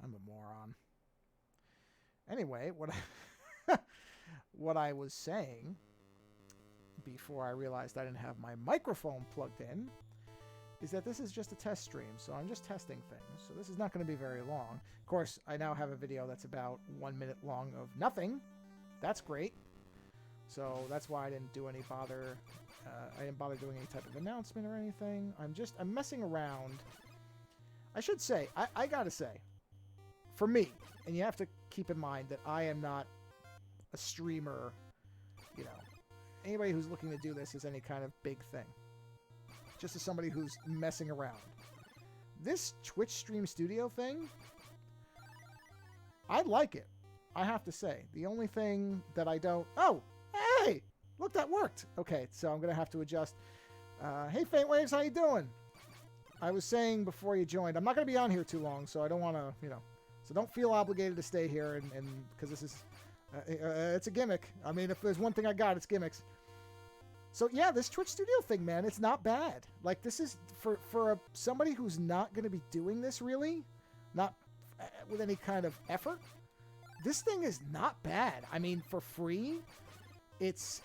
I'm a moron. Anyway, what I was saying before I realized I didn't have my microphone plugged in is that this is just a test stream, so I'm just testing things. So this is not going to be very long. Of course, I now have a video that's about 1 minute long of nothing. That's great. So that's why I didn't do any bother. I didn't bother doing any type of announcement or anything. I'm messing around. I should say, I gotta say, for me, and you have to keep in mind that I am not a streamer, you know, anybody who's looking to do this is any kind of big thing. Just as somebody who's messing around. This Twitch Stream Studio thing, I like it. I have to say. The only thing that I don't... Oh! Hey! Look, that worked! Okay, so I'm going to have to adjust. Hey, Faint Waves, how you doing? I was saying before you joined, I'm not going to be on here too long, so I don't want to, you know... So don't feel obligated to stay here, and because this is... it's a gimmick. I mean, if there's one thing I got, it's gimmicks. So yeah, this Twitch Studio thing, man, it's not bad. Like, this is, for somebody who's not going to be doing this, really, not with any kind of effort, this thing is not bad. I mean, for free, it's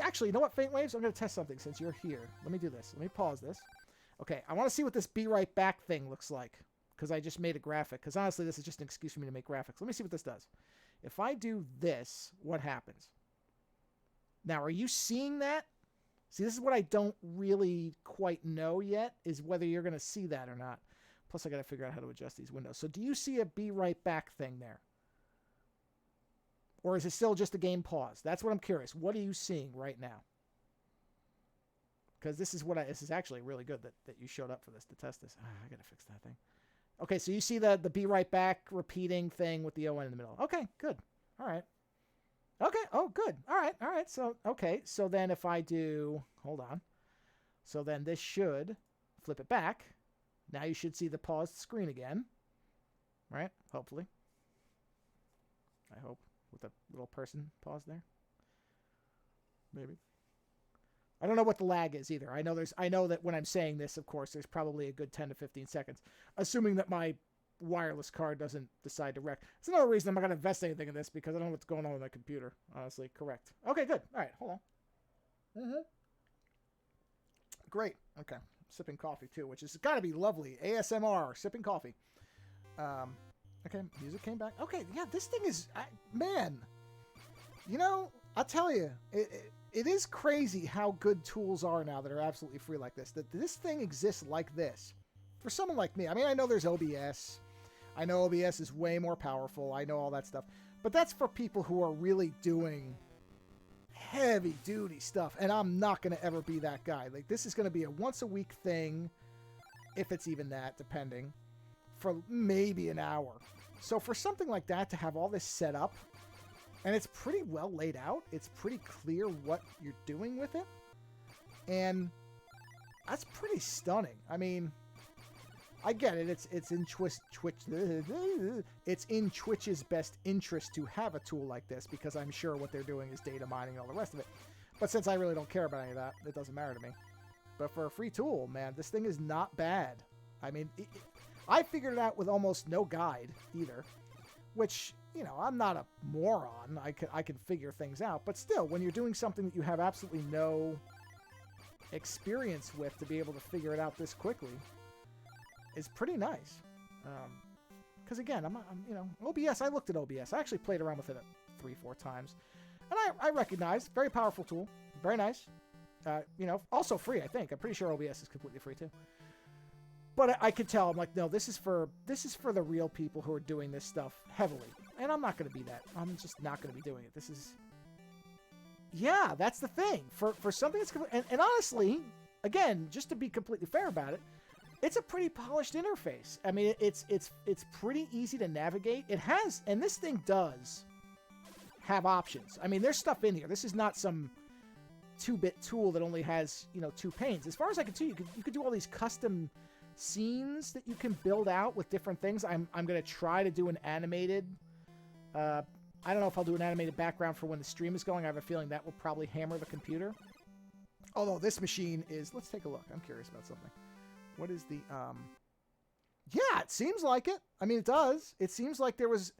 actually, you know what, Faint Waves? I'm going to test something since you're here. Let me do this. Let me pause this. Okay, I want to see what this Be Right Back thing looks like, because I just made a graphic, because honestly, this is just an excuse for me to make graphics. Let me see what this does. If I do this, what happens? Now, are you seeing that? See, this is what I don't really quite know yet, is whether you're going to see that or not. Plus, I got to figure out how to adjust these windows. So do you see a Be Right Back thing there? Or is it still just a game pause? That's what I'm curious. What are you seeing right now? Because this is actually really good that you showed up for this, to test this. I got to fix that thing. Okay, so you see the Be Right Back repeating thing with the ON in the middle. Okay, good. All right. Okay, oh, good. All right. So, okay, so then if I do... Hold on. So then this should flip it back. Now you should see the paused screen again. Right? Hopefully. I hope. With a little person paused there. Maybe. I don't know what the lag is either. I know that when I'm saying this, of course, there's probably a good 10 to 15 seconds. Assuming that my wireless card doesn't decide to wreck. It's another reason I'm not going to invest anything in this, because I don't know what's going on with my computer, honestly. Correct. Okay, good. All right, hold on. Great. Okay. Sipping coffee, too, which has got to be lovely. ASMR, sipping coffee. Okay, music came back. Okay, yeah, this thing is... man, you know, I'll tell you, it is crazy how good tools are now that are absolutely free like this. That this thing exists like this. For someone like me, I mean, I know there's OBS. I know OBS is way more powerful. I know all that stuff. But that's for people who are really doing heavy-duty stuff. And I'm not going to ever be that guy. Like, this is going to be a once-a-week thing, if it's even that, depending, for maybe an hour. So for something like that to have all this set up, and it's pretty well laid out, it's pretty clear what you're doing with it, and that's pretty stunning. I mean... I get it. It's in it's in Twitch's best interest to have a tool like this, because I'm sure what they're doing is data mining and all the rest of it. But since I really don't care about any of that, it doesn't matter to me. But for a free tool, man, this thing is not bad. I mean, I figured it out with almost no guide either, which, you know, I'm not a moron. I can figure things out. But still, when you're doing something that you have absolutely no experience with, to be able to figure it out this quickly is pretty nice. Because again, I'm, you know, OBS, I looked at OBS. I actually played around with it 3-4 times. And I recognized, very powerful tool. Very nice. You know, also free, I think. I'm pretty sure OBS is completely free too. But I could tell, I'm like, no, this is for the real people who are doing this stuff heavily. And I'm not going to be that. I'm just not going to be doing it. This is... Yeah, that's the thing. For something that's... And honestly, again, just to be completely fair about it, it's a pretty polished interface. I mean, it's pretty easy to navigate. It has, and this thing does have options. I mean, there's stuff in here. This is not some 2-bit tool that only has, you know, 2 panes. As far as I can tell, you could do all these custom scenes that you can build out with different things. I'm going to try to do an animated... I don't know if I'll do an animated background for when the stream is going. I have a feeling that will probably hammer the computer. Although this machine is... Let's take a look. I'm curious about something. What is the Yeah, it seems like it. I mean, it does. It seems like there was,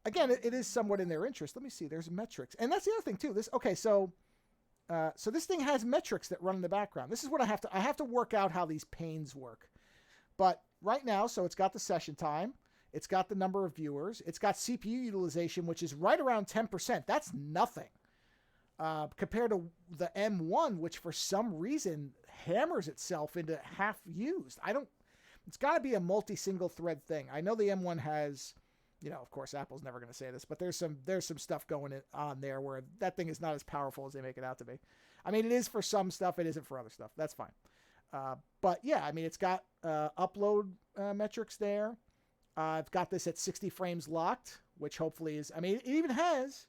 again, it is somewhat in their interest. Let me see. There's metrics, and that's the other thing too. So this thing has metrics that run in the background. This is what I have to work out how these panes work. But right now, so it's got the session time, it's got the number of viewers, it's got CPU utilization, which is right around 10%. That's nothing compared to the M1, which for some reason hammers itself into half used. It's got to be a multi-single thread thing. I know the M1 has, of course, Apple's never going to say this, but there's some stuff going on there where that thing is not as powerful as they make it out to be. I mean, it is for some stuff, it isn't for other stuff. That's fine. But yeah, I mean, it's got upload metrics there. I've got this at 60 frames locked, which hopefully is, I mean, it even has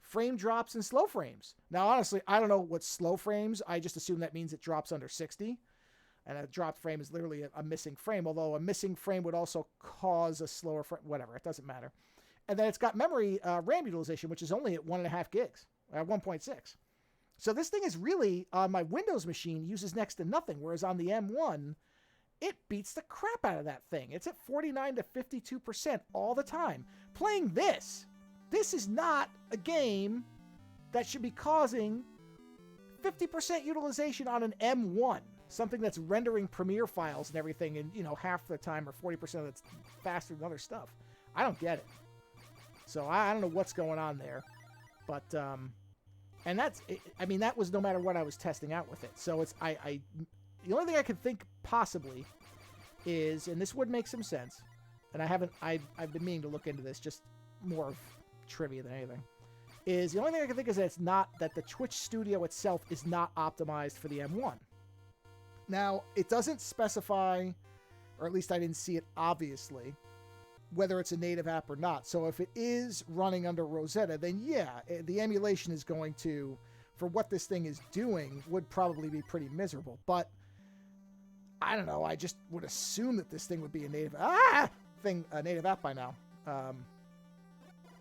frame drops and slow frames. Now, honestly, I don't know what slow frames. I just assume that means it drops under 60. And a dropped frame is literally a missing frame, although a missing frame would also cause a slower frame, whatever, it doesn't matter. And then it's got memory RAM utilization, which is only at 1.5 gigs, 1.6. So this thing is really, on my Windows machine, uses next to nothing, whereas on the M1, it beats the crap out of that thing. It's at 49 to 52% all the time. Playing this is not a game that should be causing 50% utilization on an M1. Something that's rendering Premiere files and everything in, half the time or 40% of it's faster than other stuff. I don't get it. So I don't know what's going on there. But, and that was no matter what I was testing out with it. So the only thing I could think possibly is, and this would make some sense, and I've been meaning to look into this, just more of trivia than anything, is the only thing I can think is that the Twitch Studio itself is not optimized for the M1. Now, it doesn't specify, or at least I didn't see it obviously, whether it's a native app or not. So if it is running under Rosetta, then yeah, the emulation is going to, for what this thing is doing, would probably be pretty miserable. But I don't know. I just would assume that this thing would be a native app by now.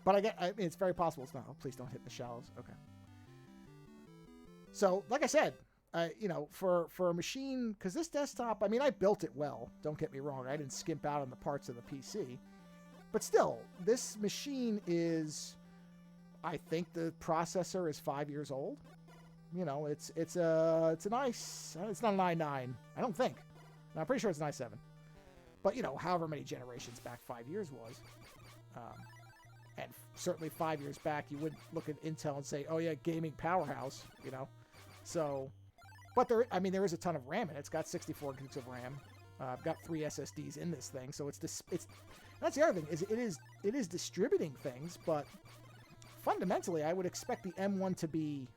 But I mean, it's very possible it's not. Oh, please don't hit the shallows. Okay. So, like I said, for a machine, because this desktop, I mean, I built it well. Don't get me wrong. I didn't skimp out on the parts of the PC. But still, this machine is, I think the processor is 5 years old. It's a nice, it's not an i9, I don't think. No, I'm pretty sure it's an i7. But, however many generations back 5 years was. And certainly 5 years back, you wouldn't look at Intel and say, oh yeah, gaming powerhouse, So, but there is a ton of RAM in it. It's got 64 gigs of RAM. I've got 3 SSDs in this thing, so it's that's the other thing, is it is distributing things, but fundamentally, I would expect the M1 to be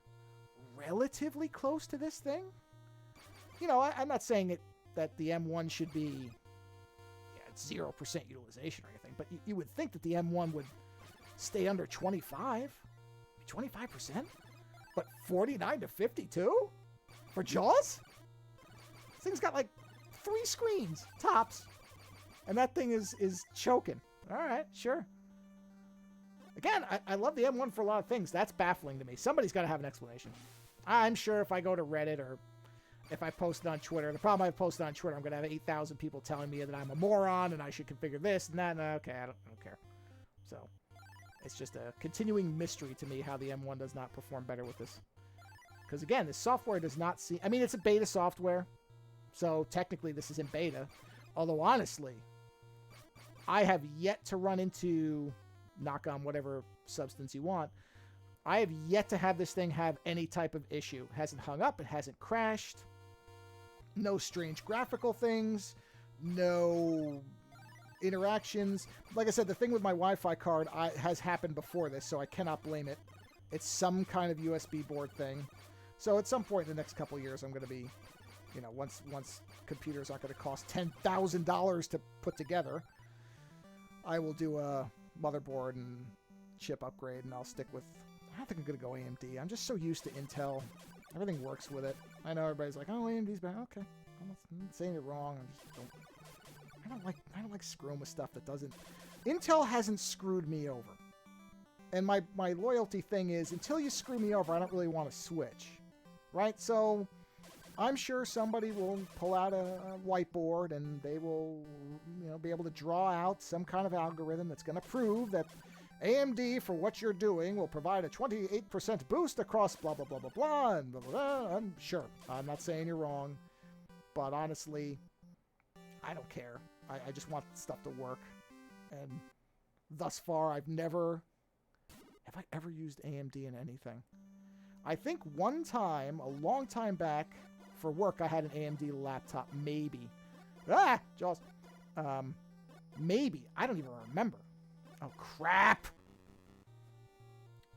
relatively close to this thing. I'm not saying that the M1 should be at 0% utilization or anything, but you would think that the M1 would stay under 25%, but 49 to 52 for JAWS? This thing's got like 3 screens, tops. And that thing is choking. All right, sure. Again, I love the M1 for a lot of things. That's baffling to me. Somebody's got to have an explanation. I'm sure if I go to Reddit or if I post it on Twitter, the problem I've posted on Twitter, I'm going to have 8,000 people telling me that I'm a moron and I should configure this and that. And okay, I don't care. So it's just a continuing mystery to me how the M1 does not perform better with this. Because again, this software does not see... I mean, it's a beta software. So technically this is in beta. Although honestly, I have yet to run into, knock on whatever substance you want, I have yet to have this thing have any type of issue. It hasn't hung up. It hasn't crashed. No strange graphical things. No interactions. Like I said, the thing with my Wi-Fi card has happened before this, so I cannot blame it. It's some kind of USB board thing. So at some point in the next couple of years, I'm going to be, once computers aren't going to cost $10,000 to put together, I will do a motherboard and chip upgrade, and I'll stick with... I don't think I'm going to go AMD. I'm just so used to Intel. Everything works with it. I know everybody's like, oh, AMD's bad. Okay. I'm not saying it wrong. I don't like screwing with stuff that doesn't... Intel hasn't screwed me over. And my loyalty thing is, until you screw me over, I don't really want to switch. Right? So, I'm sure somebody will pull out a whiteboard and they will, be able to draw out some kind of algorithm that's going to prove that AMD, for what you're doing, will provide a 28% boost across blah, blah, blah, blah, blah, and blah, blah, blah. I'm sure. I'm not saying you're wrong. But honestly, I don't care. I just want stuff to work. And thus far, have I ever used AMD in anything? I think one time, a long time back, for work, I had an AMD laptop. Maybe. Jaws. Maybe. I don't even remember. Oh, crap.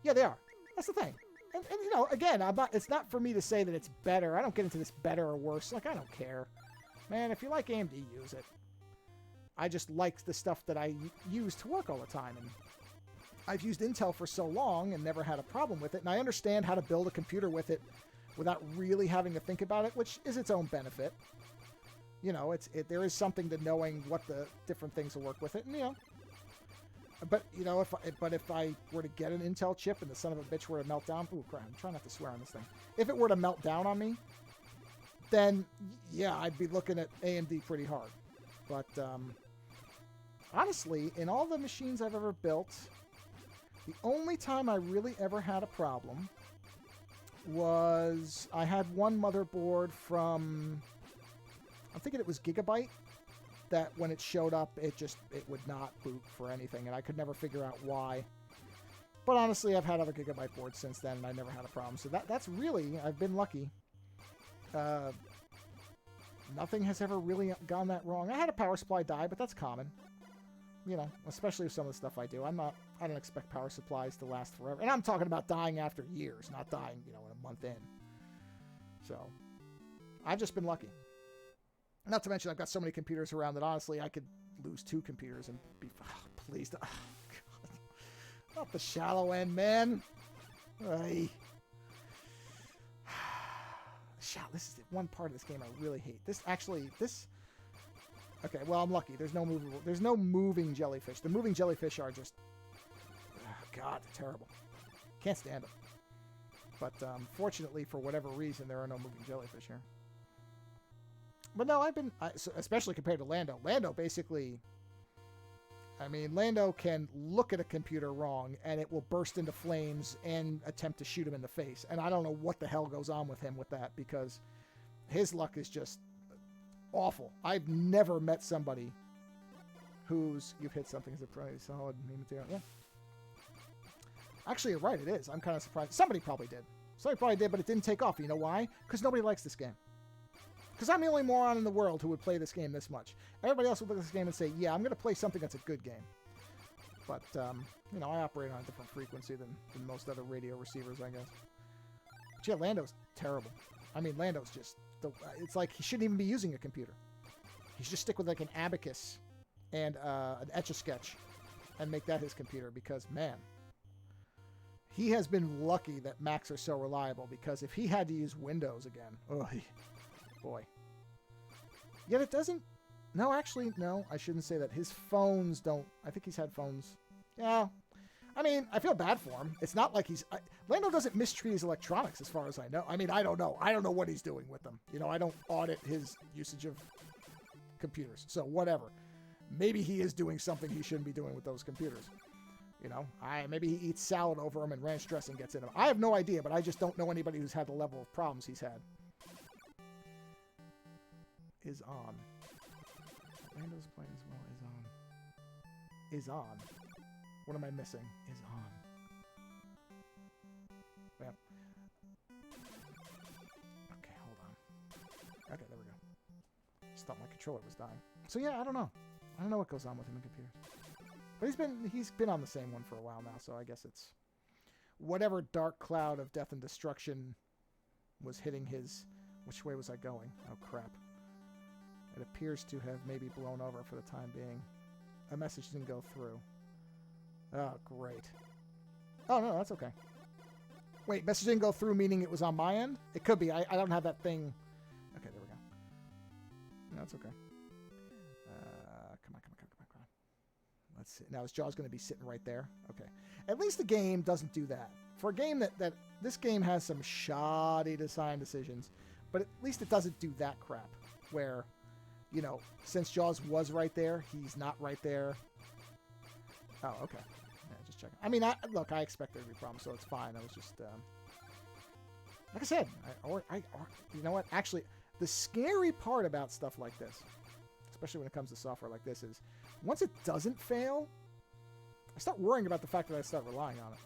Yeah, they are. That's the thing. And again, it's not for me to say that it's better. I don't get into this better or worse. Like, I don't care. Man, if you like AMD, use it. I just like the stuff that I use to work all the time. And I've used Intel for so long and never had a problem with it. And I understand how to build a computer with it without really having to think about it, which is its own benefit. There is something to knowing what the different things will work with it. And, but if I were to get an Intel chip and the son of a bitch were to melt down, ooh, crap, I'm trying not to swear on this thing. If it were to melt down on me, then yeah, I'd be looking at AMD pretty hard. But honestly, in all the machines I've ever built, the only time I really ever had a problem was I had one motherboard from, I'm thinking it was Gigabyte, that when it showed up, it would not boot for anything, and I could never figure out why. But honestly, I've had other Gigabyte boards since then, and I never had a problem. So that's really, I've been lucky. Nothing has ever really gone that wrong. I had a power supply die, but that's common. Especially with some of the stuff I do. I don't expect power supplies to last forever. And I'm talking about dying after years, not dying, in a month in. So, I've just been lucky. Not to mention, I've got so many computers around that, honestly, I could lose 2 computers and be... Oh, please. Oh, God. Not the shallow end, man. Ay. This is the one part of this game I really hate. Okay, well, I'm lucky. There's no moving jellyfish. The moving jellyfish are just... Oh, God, they're terrible. Can't stand them. But fortunately, for whatever reason, there are no moving jellyfish here. But no, especially compared to Lando. Lando basically... Lando can look at a computer wrong, and it will burst into flames and attempt to shoot him in the face. And I don't know what the hell goes on with him with that, because his luck is just awful. I've never met somebody who's... You've hit something as a pretty solid material. Yeah. Actually, you're right, it is. I'm kind of surprised. Somebody probably did, but it didn't take off. You know why? Because nobody likes this game. Because I'm the only moron in the world who would play this game this much. Everybody else would look at this game and say, yeah, I'm going to play something that's a good game. But, I operate on a different frequency than most other radio receivers, I guess. But yeah, Lando's terrible. Lando's just... It's like he shouldn't even be using a computer. He should just stick with like an abacus and an Etch-a-Sketch and make that his computer, because, man, he has been lucky that Macs are so reliable, because if he had to use Windows again, oh, boy. Yet it doesn't... No, actually, no, I shouldn't say that. His phones don't... I think he's had phones... Yeah. I feel bad for him. It's not like he's... Lando doesn't mistreat his electronics, as far as I know. I don't know. I don't know what he's doing with them. I don't audit his usage of computers. So, whatever. Maybe he is doing something he shouldn't be doing with those computers. Maybe he eats salad over them and ranch dressing gets in them. I have no idea, but I just don't know anybody who's had the level of problems he's had. Is on. Lando's playing as well. Is on. What am I missing? Is on. Yep. Okay, hold on. Okay, there we go. Just thought my controller was dying. So yeah, I don't know. I don't know what goes on with him in computers. But he's been on the same one for a while now, so I guess it's whatever dark cloud of death and destruction was hitting his... Which way was I going? Oh, crap. It appears to have maybe blown over for the time being. A message didn't go through. Oh, great. Oh, no, that's okay. Wait, message didn't go through, meaning it was on my end? It could be. I don't have that thing. Okay, there we go. No, that's okay. Come on. Let's see. Now, his jaw's going to be sitting right there. Okay. At least the game doesn't do that. For a game that this game has some shoddy design decisions, But at least it doesn't do that crap where, you know, since Jaws was right there, he's not right there. Oh, okay. Yeah, just checking. I mean, look, I expect there to be problems, so it's fine. I was just, like I said, you know what? Actually, the scary part about stuff like this, especially when it comes to software like this, is once it doesn't fail, I start worrying about the fact that I start relying on it.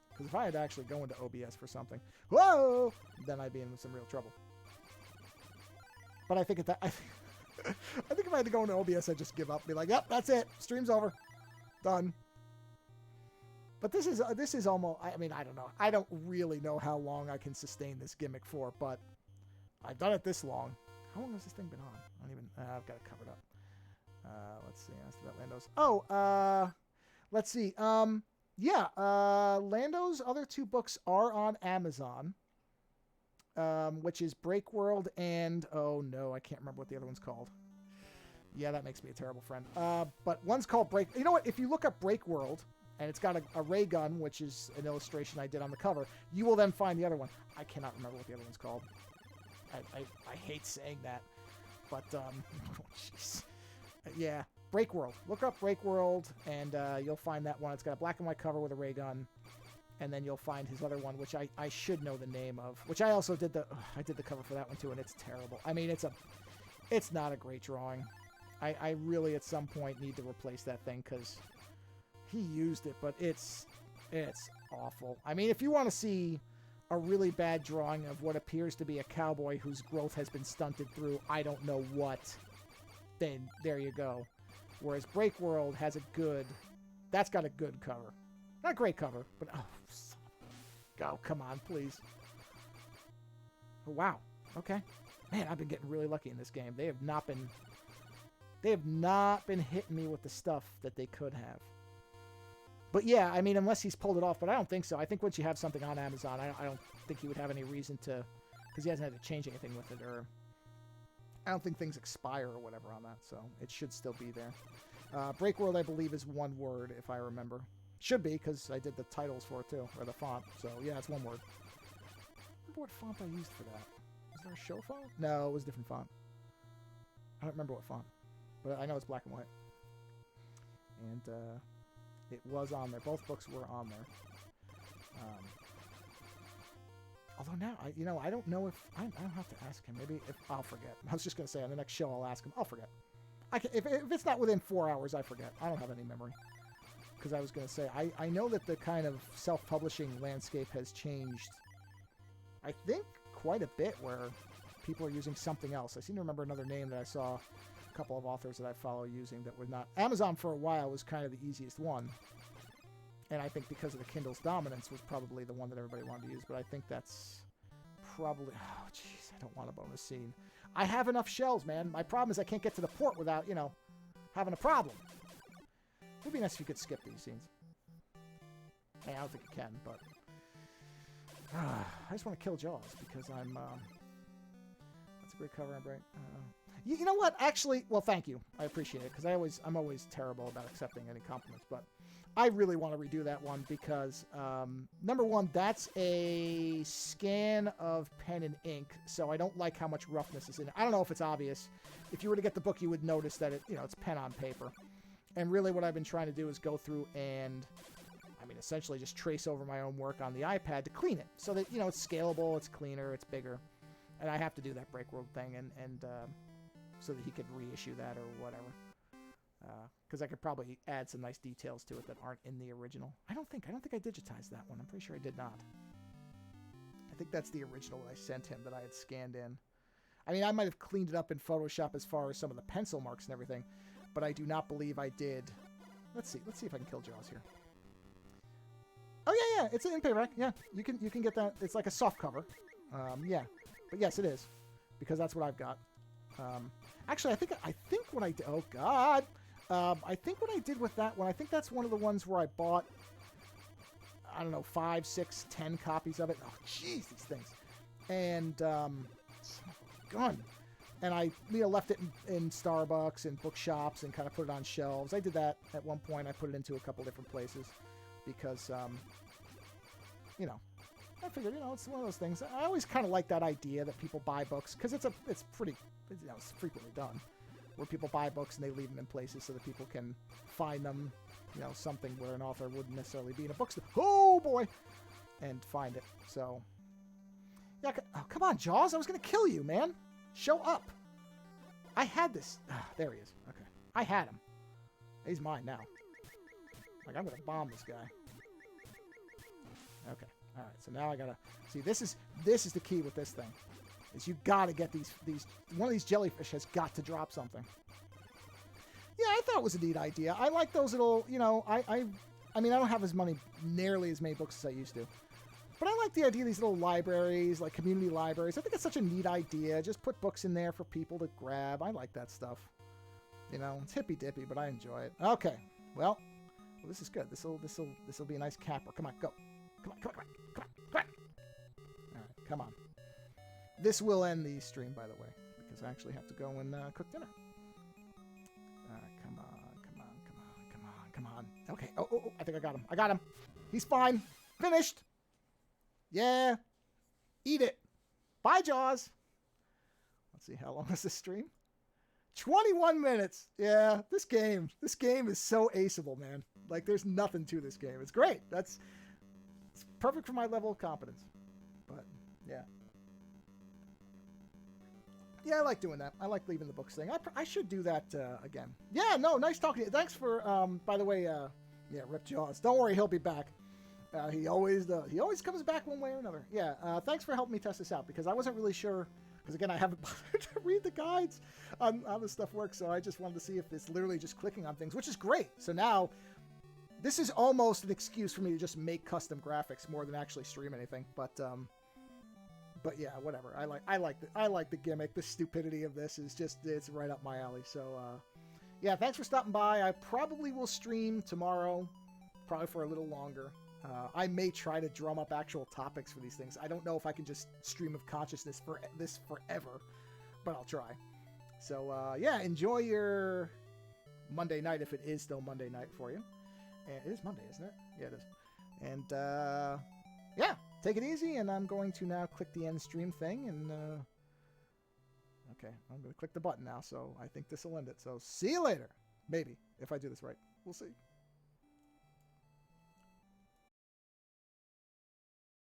Because if I had to actually go into OBS for something, whoa, then I'd be in some real trouble. But I think I think if I had to go into OBS, I'd just give up, be like, yep, that's it, stream's over, done. But this is almost, I mean, I don't know. I don't really know how long I can sustain this gimmick for, but I've done it this long. How long has this thing been on? I don't even, I've got it covered up. Let's see, I asked about Lando's. Oh, let's see. Yeah, Lando's other two books are on Amazon, which is Break World and, oh no, I can't remember what the other one's called. Yeah, that makes me a terrible friend. But one's called Break, you know what, if you look up Break World, and it's got a ray gun, which is an illustration I did on the cover, you will then find the other one. I cannot remember what the other one's called. I hate saying that, but, oh, jeez. Yeah, Break World. Look up Break World, and you'll find that one. It's got a black and white cover with a ray gun, and then you'll find his other one, which I should know the name of, which I also did I did the cover for that one too, and it's terrible. I mean, it's not a great drawing. I really at some point need to replace that thing because he used it, but it's awful. I mean, if you want to see a really bad drawing of what appears to be a cowboy whose growth has been stunted through I don't know what, then there you go. Whereas Break World has that's got a good cover. Not a great cover, but oh, come on, please. Oh, wow. Okay. Man, I've been getting really lucky in this game. They have not been hitting me with the stuff that they could have. But yeah, I mean, unless he's pulled it off, but I don't think so. I think once you have something on Amazon, I don't think he would have any reason to, because he hasn't had to change anything with it, or I don't think things expire or whatever on that, so it should still be there. Break World, I believe, is one word, if I remember. Should be, because I did the titles for it, too, or the font, so yeah, it's one word. I remember what font I used for that. Was there a show font? No, it was a different font. I don't remember what font, but I know it's black and white. And, it was on there. Both books were on there. Although now, I don't know if... I don't have to ask him. Maybe if... I'll forget. I was just going to say, on the next show, I'll ask him. I'll forget. If it's not within 4 hours, I forget. I don't have any memory. Because I was going to say, I know that the kind of self-publishing landscape has changed, I think, quite a bit, where people are using something else. I seem to remember another name that I saw a couple of authors that I follow using that were not... Amazon for a while was kind of the easiest one. And I think because of the Kindle's dominance was probably the one that everybody wanted to use. But I think that's probably... Oh, jeez, I don't want a bonus scene. I have enough shells, man. My problem is I can't get to the port without, having a problem. It would be nice if you could skip these scenes. Hey, I don't think you can, but... I just want to kill Jaws because I'm... That's a great cover, I'm right. You know what? Actually, well, thank you. I appreciate it, because I'm always terrible about accepting any compliments, but I really want to redo that one because, number one, that's a scan of pen and ink, so I don't like how much roughness is in it. I don't know if it's obvious. If you were to get the book, you would notice that it's pen on paper. And really what I've been trying to do is go through and, essentially just trace over my own work on the iPad to clean it so that, it's scalable, it's cleaner, it's bigger. And I have to do that Break World thing and so that he could reissue that or whatever. Because I could probably add some nice details to it that aren't in the original. I don't think I digitized that one. I'm pretty sure I did not. I think that's the original that I sent him that I had scanned in. I might have cleaned it up in Photoshop as far as some of the pencil marks and everything, but I do not believe I did. Let's see if I can kill Jaws here. Oh yeah, it's in paperback. Yeah, you can get that. It's like a soft cover. Yeah, but yes, it is because that's what I've got. Actually, I think what I did. Oh God. I think what I did with that one, I think that's one of the ones where I bought, I don't know, 5, 6, 10 copies of it. Oh, jeez, these things. And, son of a gun. And I, left it in Starbucks and bookshops and kind of put it on shelves. I did that at one point. I put it into a couple different places because, I figured, you know, it's one of those things. I always kind of like that idea that people buy books because it's pretty, you know, it's frequently done, where people buy books and they leave them in places so that people can find them, you know, something where an author wouldn't necessarily be in a bookstore. Oh boy, and find it. So, yeah, oh, come on, Jaws, I was gonna kill you, man. Show up. I had this. There he is. Okay, I had him. He's mine now. Like, I'm gonna bomb this guy. Okay. All right. So now I gotta see. This is the key with this thing. Is you gotta get these. One of these jellyfish has got to drop something. Yeah, I thought it was a neat idea. I like those little. You know, I mean, I don't have nearly as many books as I used to. But I like the idea of these little libraries, like community libraries. I think it's such a neat idea. Just put books in there for people to grab. I like that stuff. You know, it's hippy dippy, but I enjoy it. Okay. Well, this is good. This will be a nice capper. Come on, go. Come on. All right, come on. This will end the stream, by the way, because I actually have to go and cook dinner. All right, come on. Okay. Oh, I think I got him. He's fine. Finished. Yeah. Eat it. Bye, Jaws. Let's see, how long is this stream? 21 minutes. Yeah, this game is so aceable, man. Like, there's nothing to this game. It's great. It's perfect for my level of competence. But, yeah. Yeah, I like doing that. I like leaving the books thing. I should do that again. Yeah, no, nice talking to you. Thanks for, by the way, yeah, Rip Jaws. Don't worry, he'll be back. He always comes back one way or another. Yeah, thanks for helping me test this out, because I wasn't really sure, because again, I haven't bothered to read the guides on how this stuff works, so I just wanted to see if it's literally just clicking on things, which is great. So now, this is almost an excuse for me to just make custom graphics more than actually stream anything. But yeah, whatever. I like the gimmick. The stupidity of this is just, it's right up my alley. So yeah, thanks for stopping by. I probably will stream tomorrow, probably for a little longer. I may try to drum up actual topics for these things. I don't know if I can just stream of consciousness for this forever, but I'll try. So yeah, enjoy your Monday night, if it is still Monday night for you. And it is Monday, isn't it? Yeah, it is. And yeah, take it easy. And I'm going to now click the end stream thing. And okay, I'm going to click the button now. So I think this will end it. So see you later. Maybe, if I do this right. We'll see.